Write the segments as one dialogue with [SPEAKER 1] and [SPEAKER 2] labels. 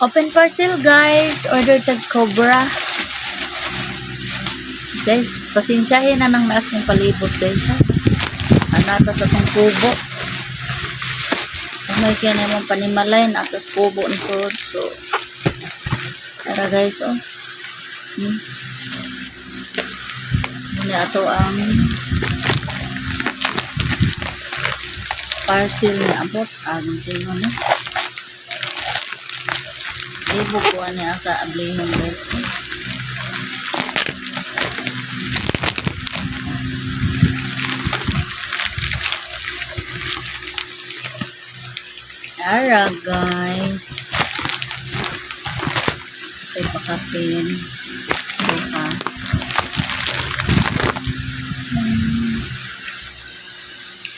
[SPEAKER 1] Open parcel guys, order tag Cobra. Guys, pasensyahin na nang naas mong palibot guys ha. Anata sa tong kubo. May kaya naman panimalayan atas kubo ni sod. So, tara guys oh. Muna ato ang parcel ni abot. Ang tingnan no. Ibu ko niya sa ablihon guys. Ara guys. Ito pakapin. Buka.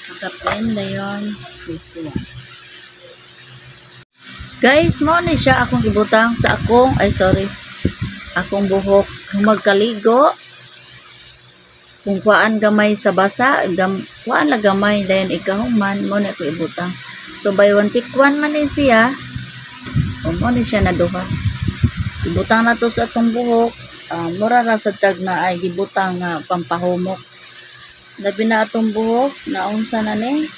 [SPEAKER 1] Pakapin na yun. This one. Guys, mo ni siya akong ibutang sa akong, akong buhok. Magkaligo. Kung kuaan gamay sa basa, kuaan la gamay, dayon ikahuman, mo ni ako ibutang. So, by one take one man din siya, mo ni siya naduha. Ibutang na to sa atong buhok, mura ra sa tag na ay gibutang na pampahumok. Labi na atong buhok, naunsa na ni,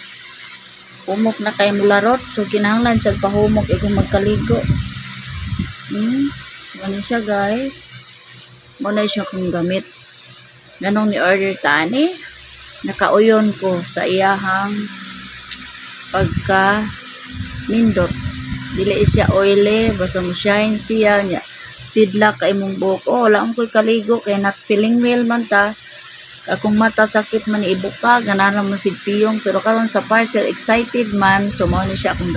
[SPEAKER 1] humok na kay mularot, so kinahanglan siya pahumok ikong magkaligo. Muna siya guys. Muna siya kung gamit. Ganong ni order tani. Nakauyon ko sa iyahang pagka nindot. Dili siya oily, basta mo shine siya niya. Sidla kay mong buhok. Oh, wala akong kaligo kay not feeling well man ta. Akong mata sakit man ibuka, ganaran mo sigpiyong, pero karon sa parcel excited man, so mo ni siya akong